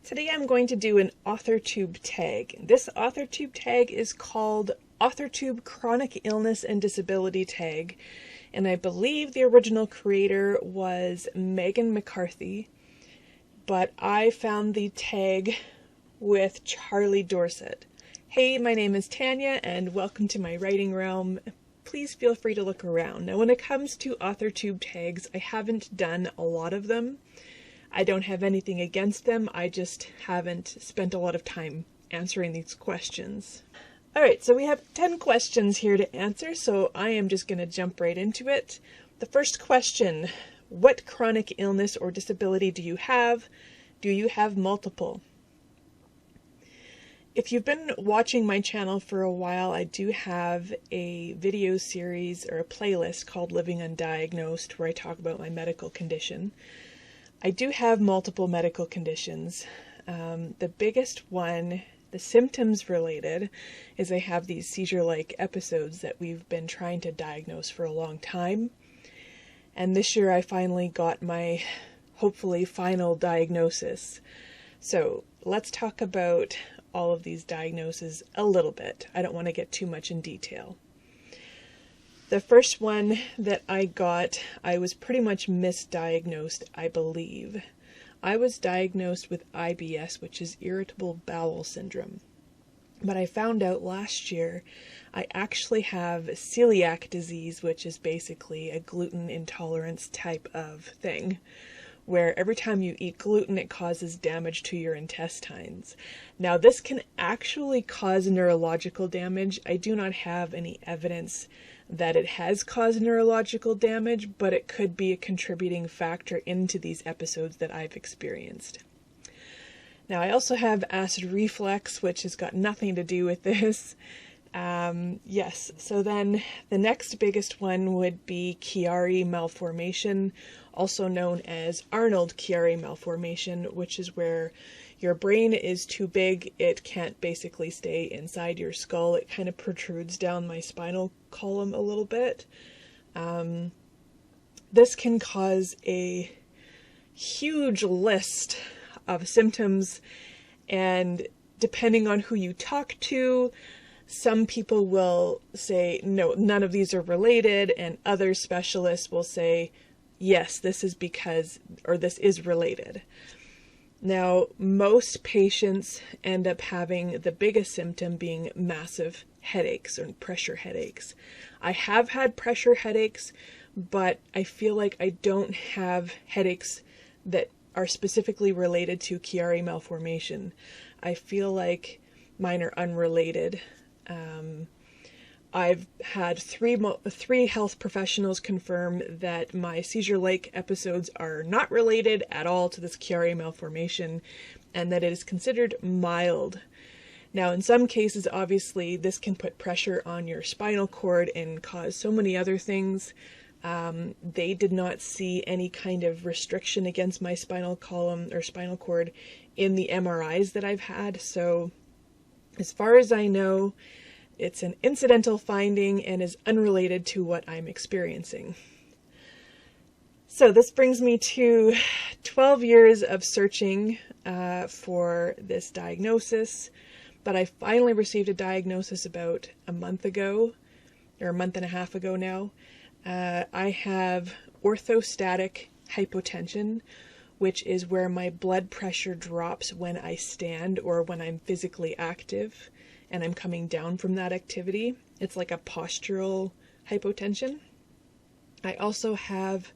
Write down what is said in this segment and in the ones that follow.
Today I'm going to do an Authortube tag. This Authortube tag is called Authortube Chronic Illness and Disability Tag, and I believe the original creator was Megan McCarthy, but I found the tag with Charlie Dorsett. Hey, my name is Tanya, and welcome to my writing realm. Please feel free to look around. Now, when it comes to Authortube tags, I haven't done a lot of them. I don't have anything against them, I just haven't spent a lot of time answering these questions. Alright, so we have 10 questions here to answer, so I am just going to jump right into it. The first question, what chronic illness or disability do you have? Do you have multiple? If you've been watching my channel for a while, I do have a video series or a playlist called Living Undiagnosed where I talk about my medical condition. I do have multiple medical conditions. The biggest one, the symptoms related, is I have these seizure-like episodes that we've been trying to diagnose for a long time. And this year I finally got my, hopefully, final diagnosis. So let's talk about all of these diagnoses a little bit. I don't want to get too much in detail. The first one that I got, I was pretty much misdiagnosed, I believe. I was diagnosed with IBS, which is irritable bowel syndrome. But I found out last year I actually have celiac disease, which is basically a gluten intolerance type of thing, where every time you eat gluten, it causes damage to your intestines. Now, this can actually cause neurological damage. I do not have any evidence that it has caused neurological damage, but it could be a contributing factor into these episodes that I've experienced. Now, I also have acid reflux, which has got nothing to do with this. Yes, so then the next biggest one would be Chiari malformation, also known as Arnold-Chiari malformation, which is where your brain is too big, it can't basically stay inside your skull. It kind of protrudes down my spinal column a little bit. This can cause a huge list of symptoms, and depending on who you talk to, some people will say, no, none of these are related, and other specialists will say, yes, this is because, or this is related. Now, most patients end up having the biggest symptom being massive headaches or pressure headaches. I have had pressure headaches, but I feel like I don't have headaches that are specifically related to Chiari malformation. I feel like mine are unrelated. I've had three health professionals confirm that my seizure-like episodes are not related at all to this Chiari malformation, and that it is considered mild. Now, in some cases, obviously, this can put pressure on your spinal cord and cause so many other things. They did not see any kind of restriction against my spinal column or spinal cord in the MRIs that I've had, so as far as I know, it's an incidental finding and is unrelated to what I'm experiencing. So this brings me to 12 years of searching for this diagnosis, but I finally received a diagnosis about a month ago, or a month and a half ago now. I have orthostatic hypotension, which is where my blood pressure drops when I stand or when I'm physically active and I'm coming down from that activity. It's like a postural hypotension. I also have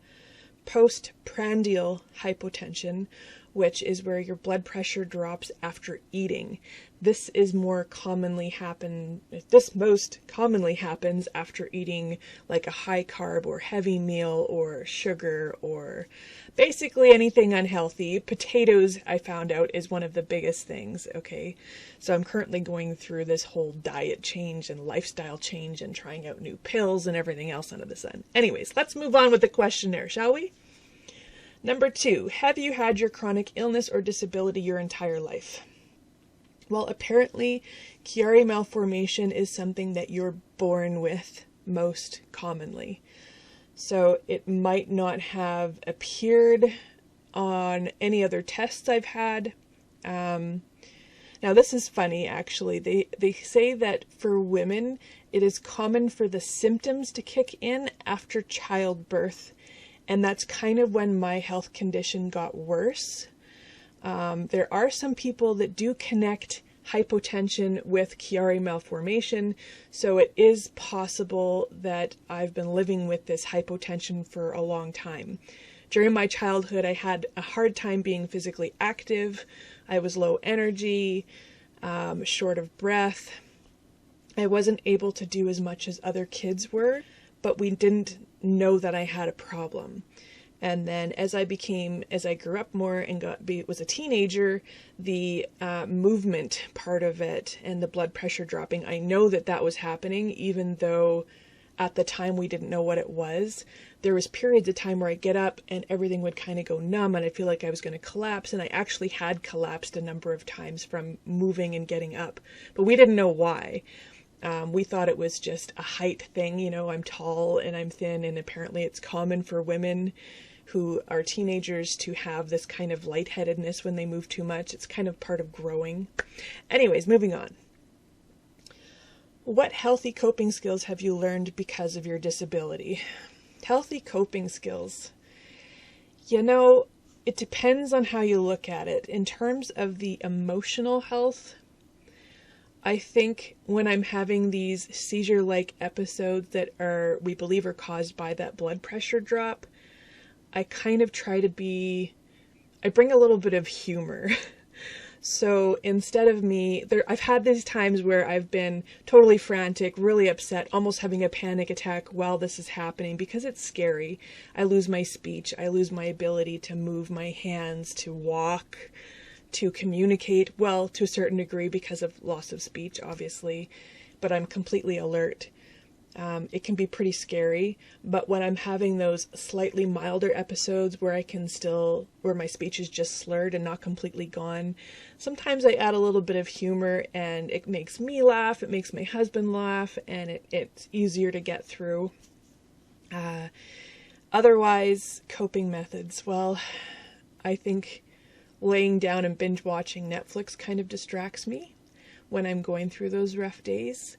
postprandial hypotension, which is where your blood pressure drops after eating. This most commonly happens after eating like a high carb or heavy meal or sugar or basically anything unhealthy. Potatoes, I found out, is one of the biggest things, okay? So I'm currently going through this whole diet change and lifestyle change and trying out new pills and everything else under the sun. Anyways, let's move on with the questionnaire, shall we? Number 2, have you had your chronic illness or disability your entire life? Well, apparently, Chiari malformation is something that you're born with most commonly. So it might not have appeared on any other tests I've had, Now this is funny, actually. They say that for women, it is common for the symptoms to kick in after childbirth, and that's kind of when my health condition got worse. There are some people that do connect hypotension with Chiari malformation, so it is possible that I've been living with this hypotension for a long time. During my childhood, I had a hard time being physically active. I was low energy, short of breath. I wasn't able to do as much as other kids were, but we didn't know that I had a problem. And then as I grew up more and was a teenager, the movement part of it and the blood pressure dropping, I know that was happening, even though at the time we didn't know what it was. There was periods of time where I'd get up and everything would kind of go numb and I'd feel like I was going to collapse, and I actually had collapsed a number of times from moving and getting up, but we didn't know why. We thought it was just a height thing, I'm tall and I'm thin, and apparently it's common for women who are teenagers to have this kind of lightheadedness when they move too much. It's kind of part of growing. Anyways, moving on. What healthy coping skills have you learned because of your disability? Healthy coping skills. It depends on how you look at it. In terms of the emotional health, I think when I'm having these seizure-like episodes that we believe are caused by that blood pressure drop, I kind of try to I bring a little bit of humor. So instead of I've had these times where I've been totally frantic, really upset, almost having a panic attack while this is happening because it's scary. I lose my speech. I lose my ability to move my hands, to walk, to communicate, well, to a certain degree because of loss of speech, obviously, but I'm completely alert. It can be pretty scary, but when I'm having those slightly milder episodes where where my speech is just slurred and not completely gone, sometimes I add a little bit of humor and it makes me laugh, it makes my husband laugh, and it's easier to get through. Otherwise, coping methods. Well, I think laying down and binge watching Netflix kind of distracts me when I'm going through those rough days.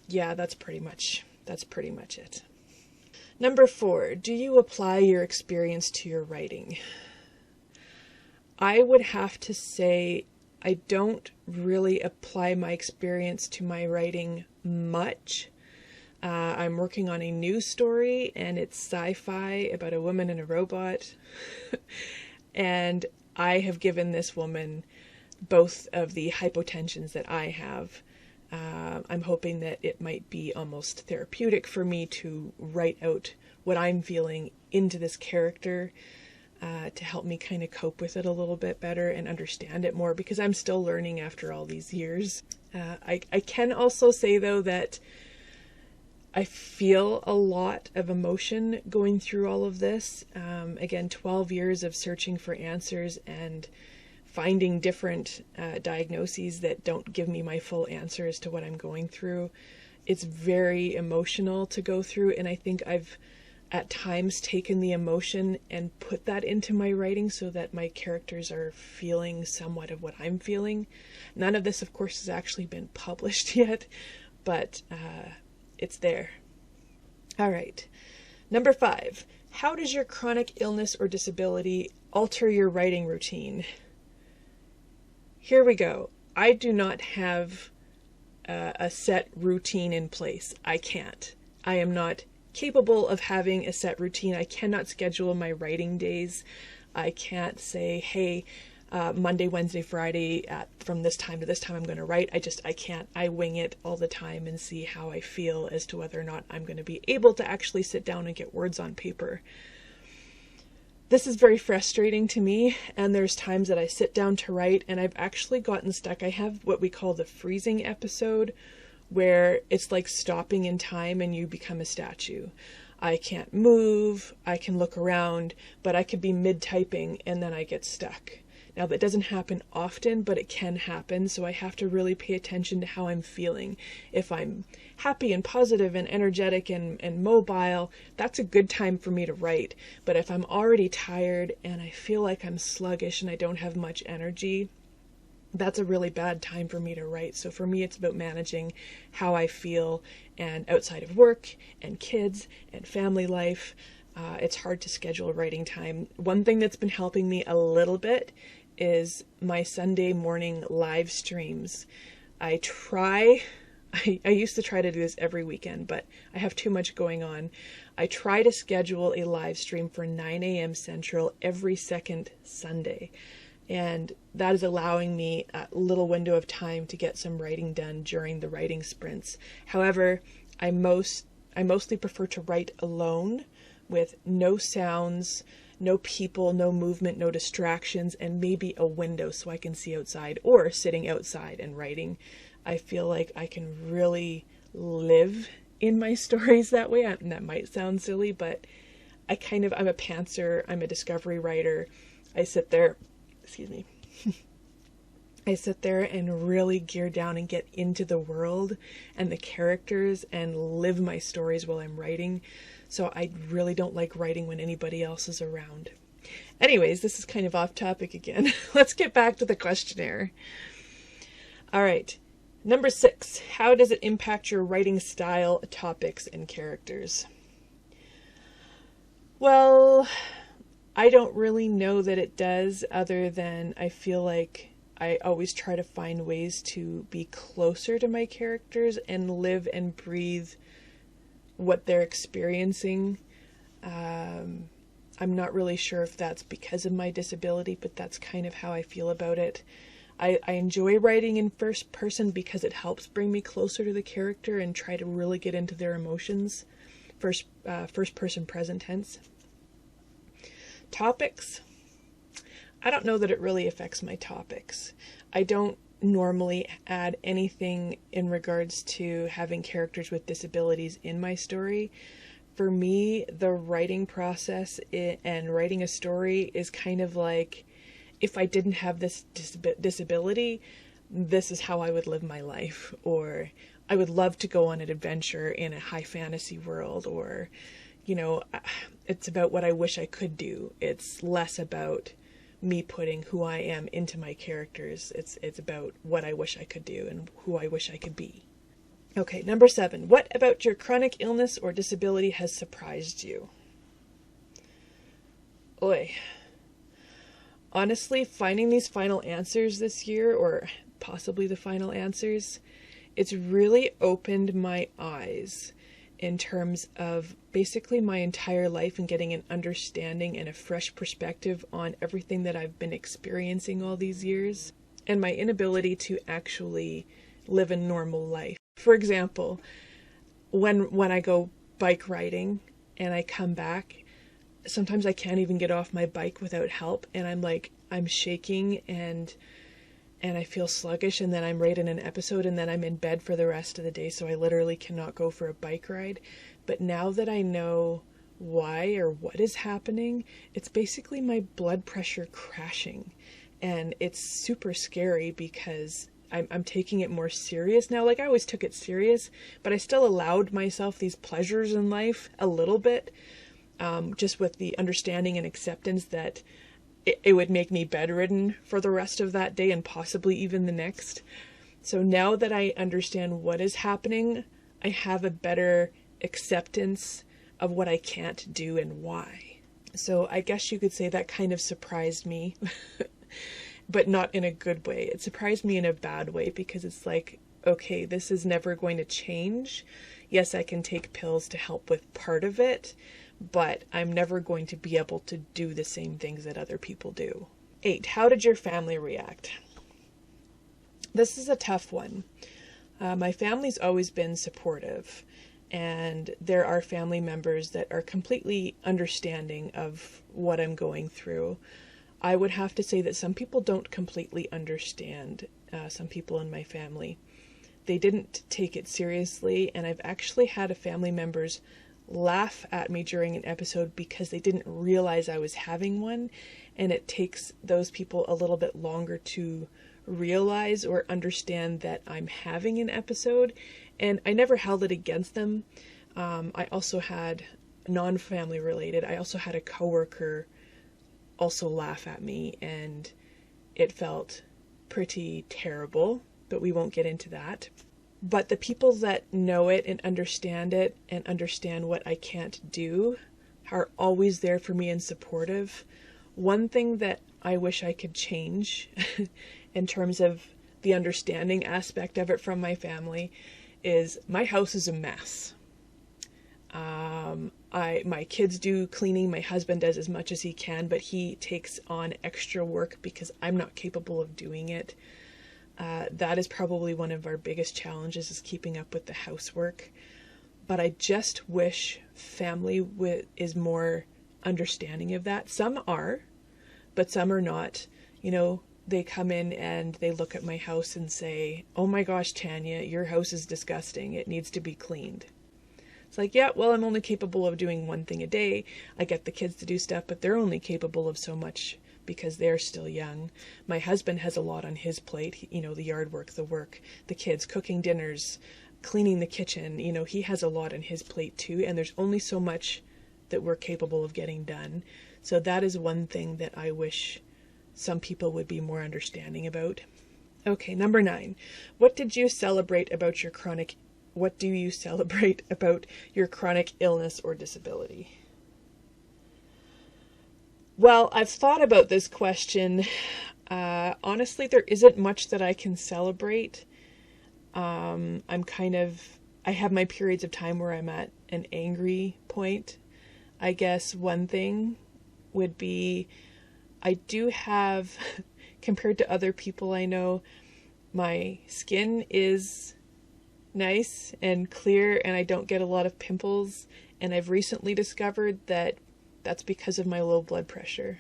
Yeah, that's pretty much it. Number 4, do you apply your experience to your writing? I would have to say I don't really apply my experience to my writing much. I'm working on a new story, and it's sci-fi about a woman and a robot. And I have given this woman both of the hypotensions that I have. I'm hoping that it might be almost therapeutic for me to write out what I'm feeling into this character to help me kind of cope with it a little bit better and understand it more, because I'm still learning after all these years. I can also say, though, that I feel a lot of emotion going through all of this. Again, 12 years of searching for answers and finding different diagnoses that don't give me my full answer as to what I'm going through. It's very emotional to go through, and I think I've at times taken the emotion and put that into my writing so that my characters are feeling somewhat of what I'm feeling. None of this, of course, has actually been published yet, but it's there. All right. Number 5, how does your chronic illness or disability alter your writing routine? Here we go. I do not have a set routine in place. I can't. I am not capable of having a set routine. I cannot schedule my writing days. I can't say, hey, Monday, Wednesday, Friday, from this time to this time I'm going to write. I can't. I wing it all the time and see how I feel as to whether or not I'm going to be able to actually sit down and get words on paper. This is very frustrating to me, and there's times that I sit down to write and I've actually gotten stuck. I have what we call the freezing episode, where it's like stopping in time and you become a statue. I can't move, I can look around, but I could be mid-typing and then I get stuck. Now, that doesn't happen often, but it can happen, so I have to really pay attention to how I'm feeling. If I'm happy and positive and energetic and mobile, that's a good time for me to write. But if I'm already tired and I feel like I'm sluggish and I don't have much energy, that's a really bad time for me to write. So for me, it's about managing how I feel, and outside of work and kids and family life, it's hard to schedule writing time. One thing that's been helping me a little bit is my Sunday morning live streams. I used to try to do this every weekend, but I have too much going on. I try to schedule a live stream for 9 a.m. Central every second Sunday. And that is allowing me a little window of time to get some writing done during the writing sprints. However, I mostly prefer to write alone with no sounds, no people, no movement, no distractions, and maybe a window so I can see outside, or sitting outside and writing. I feel like I can really live in my stories that way. And that might sound silly, but I'm a pantser, I'm a discovery writer. I sit there and really gear down and get into the world and the characters and live my stories while I'm writing. So I really don't like writing when anybody else is around. Anyways, this is kind of off topic again. Let's get back to the questionnaire. All right. Number 6, how does it impact your writing style, topics, and characters? Well, I don't really know that it does, other than I feel like I always try to find ways to be closer to my characters and live and breathe what they're experiencing. I'm not really sure if that's because of my disability, but that's kind of how I feel about it. I enjoy writing in first person because it helps bring me closer to the character and try to really get into their emotions. First person present tense. Topics. I don't know that it really affects my topics. I don't normally add anything in regards to having characters with disabilities in my story. For me, the writing process and writing a story is kind of like, if I didn't have this disability, this is how I would live my life. Or I would love to go on an adventure in a high fantasy world, or, it's about what I wish I could do. It's less about me putting who I am into my characters. It's about what I wish I could do and who I wish I could be. Okay, number 7. What about your chronic illness or disability has surprised you? Oy. Honestly, finding these final answers this year, or possibly the final answers, it's really opened my eyes in terms of basically my entire life and getting an understanding and a fresh perspective on everything that I've been experiencing all these years, and my inability to actually live a normal life. For example, when I go bike riding and I come back, sometimes I can't even get off my bike without help, and I'm shaking and I feel sluggish, and then I'm right in an episode, and then I'm in bed for the rest of the day, so I literally cannot go for a bike ride. But now that I know why or what is happening, it's basically my blood pressure crashing, and it's super scary because I'm taking it more serious now. Like, I always took it serious, but I still allowed myself these pleasures in life a little bit, just with the understanding and acceptance that it would make me bedridden for the rest of that day and possibly even the next. So now that I understand what is happening, I have a better acceptance of what I can't do and why. So I guess you could say that kind of surprised me, but not in a good way. It surprised me in a bad way, because it's like, okay, this is never going to change. Yes, I can take pills to help with part of it, but I'm never going to be able to do the same things that other people do. 8. How did your family react? This is a tough one. My family's always been supportive, and there are family members that are completely understanding of what I'm going through. I would have to say that some people don't completely understand, some people in my family. They didn't take it seriously, and I've actually had family members laugh at me during an episode because they didn't realize I was having one, and it takes those people a little bit longer to realize or understand that I'm having an episode, and I never held it against them. I also had, non-family related, I also had a coworker also laugh at me, and it felt pretty terrible, but we won't get into that. But the people that know it and understand what I can't do are always there for me and supportive. One thing that I wish I could change in terms of the understanding aspect of it from my family is my house is a mess. My kids do cleaning. My husband does as much as he can, but he takes on extra work because I'm not capable of doing it. That is probably one of our biggest challenges, is keeping up with the housework. But I just wish family is more understanding of that. Some are, but some are not. You know, they come in and they look at my house and say, "Oh my gosh, Tanya, your house is disgusting. It needs to be cleaned." It's like, yeah, well, I'm only capable of doing one thing a day. I get the kids to do stuff, but they're only capable of so much because they're still young. My husband has a lot on his plate, you know, the yard work, the kids, cooking dinners, cleaning the kitchen, you know, he has a lot on his plate too, and there's only so much that we're capable of getting done. So that is one thing that I wish some people would be more understanding about. Okay, number 9. What do you celebrate about your chronic illness or disability? Well, I've thought about this question. Honestly, there isn't much that I can celebrate. I have my periods of time where I'm at an angry point. I guess one thing would be, I do have, compared to other people I know, my skin is nice and clear and I don't get a lot of pimples. And I've recently discovered that that's because of my low blood pressure.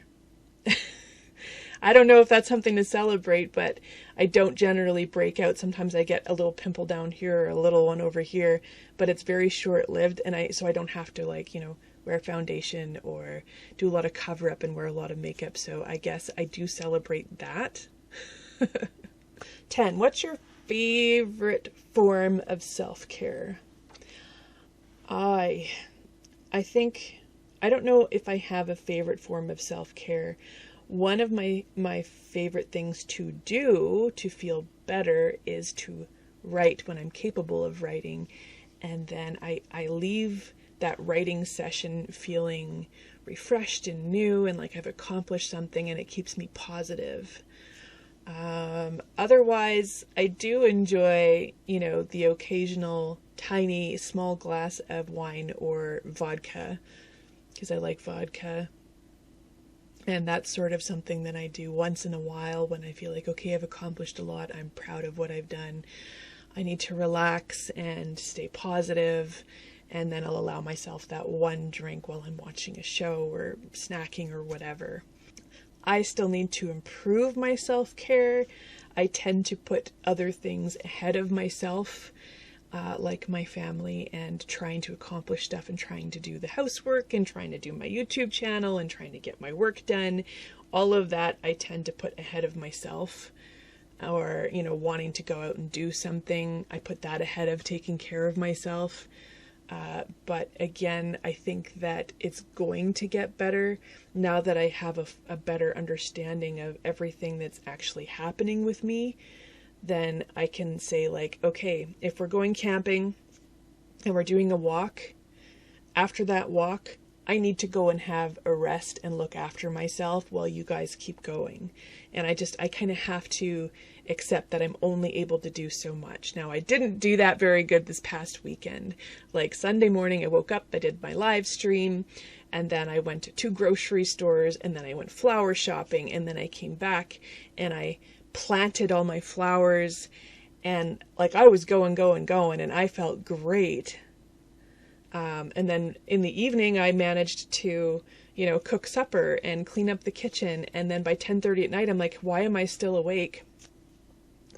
I don't know if that's something to celebrate, but I don't generally break out. Sometimes I get a little pimple down here or a little one over here, but it's very short-lived, and so I don't have to wear foundation or do a lot of cover-up and wear a lot of makeup. So I guess I do celebrate that. 10. What's your favorite form of self-care? I think, I don't know if I have a favorite form of self-care. One of my favorite things to do to feel better is to write when I'm capable of writing. And then I leave that writing session feeling refreshed and new and like I've accomplished something, and it keeps me positive. Otherwise, I do enjoy, the occasional tiny small glass of wine or vodka, because I like vodka. And that's sort of something that I do once in a while when I feel like, okay, I've accomplished a lot. I'm proud of what I've done. I need to relax and stay positive. And then I'll allow myself that one drink while I'm watching a show or snacking or whatever. I still need to improve my self-care. I tend to put other things ahead of myself, like my family and trying to accomplish stuff and trying to do the housework and trying to do my YouTube channel and trying to get my work done. All of that I tend to put ahead of myself, or, wanting to go out and do something. I put that ahead of taking care of myself. But again, I think that it's going to get better now that I have a better understanding of everything that's actually happening with me. Then I can say, like, okay, if we're going camping and we're doing a walk, after that walk, I need to go and have a rest and look after myself while you guys keep going. And I kind of have to accept that I'm only able to do so much. Now, I didn't do that very good this past weekend. Like Sunday morning, I woke up, I did my live stream, and then I went to 2 grocery stores, and then I went flower shopping, and then I came back and I planted all my flowers, and I was going, and I felt great. And then in the evening, I managed to, cook supper and clean up the kitchen. And then by 10:30 at night, I'm like, why am I still awake?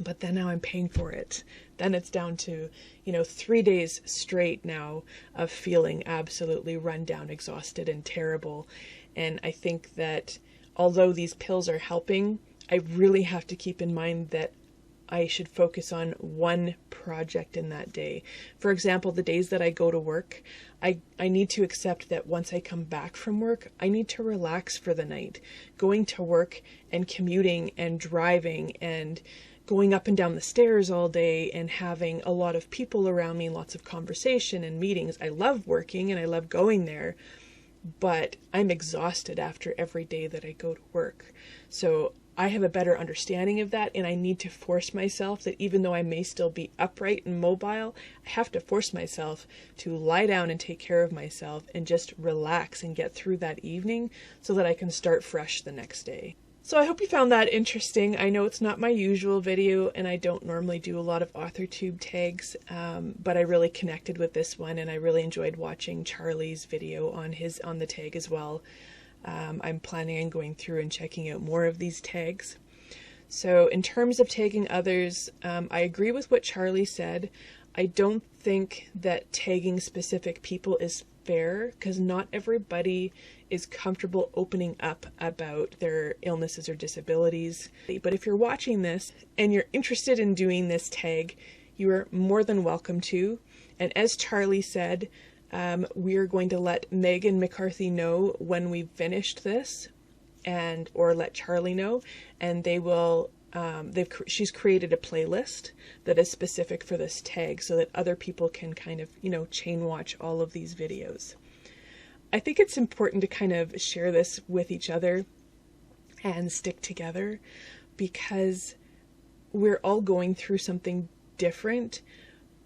but then now I'm paying for it. Then it's down to, 3 days straight now of feeling absolutely run down, exhausted, and terrible. And I think that although these pills are helping, I really have to keep in mind that I should focus on one project in that day. For example, the days that I go to work, I need to accept that once I come back from work, I need to relax for the night. Going to work and commuting and driving and going up and down the stairs all day and having a lot of people around me, lots of conversation and meetings. I love working and I love going there, but I'm exhausted after every day that I go to work. So I have a better understanding of that, and I need to force myself that even though I may still be upright and mobile, I have to force myself to lie down and take care of myself and just relax and get through that evening so that I can start fresh the next day. So I hope you found that interesting. I know it's not my usual video, and I don't normally do a lot of Authortube tags, but I really connected with this one, and I really enjoyed watching Charlie's video on the tag as well. I'm planning on going through and checking out more of these tags. So in terms of tagging others, I agree with what Charlie said. I don't think that tagging specific people is fair because not everybody is comfortable opening up about their illnesses or disabilities. But if you're watching this and you're interested in doing this tag, you are more than welcome to. And as Charlie said, we're going to let Megan McCarthy know when we've finished this, or let Charlie know, and they will. She's created a playlist that is specific for this tag, so that other people can kind of chain watch all of these videos. I think it's important to kind of share this with each other and stick together because we're all going through something different.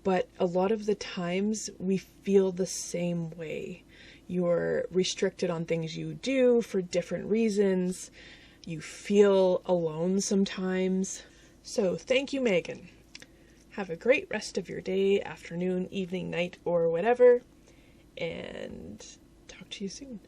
But a lot of the times we feel the same way. You're restricted on things you do for different reasons. You feel alone sometimes. So thank you, Megan. Have a great rest of your day, afternoon, evening, night, or whatever. And talk to you soon.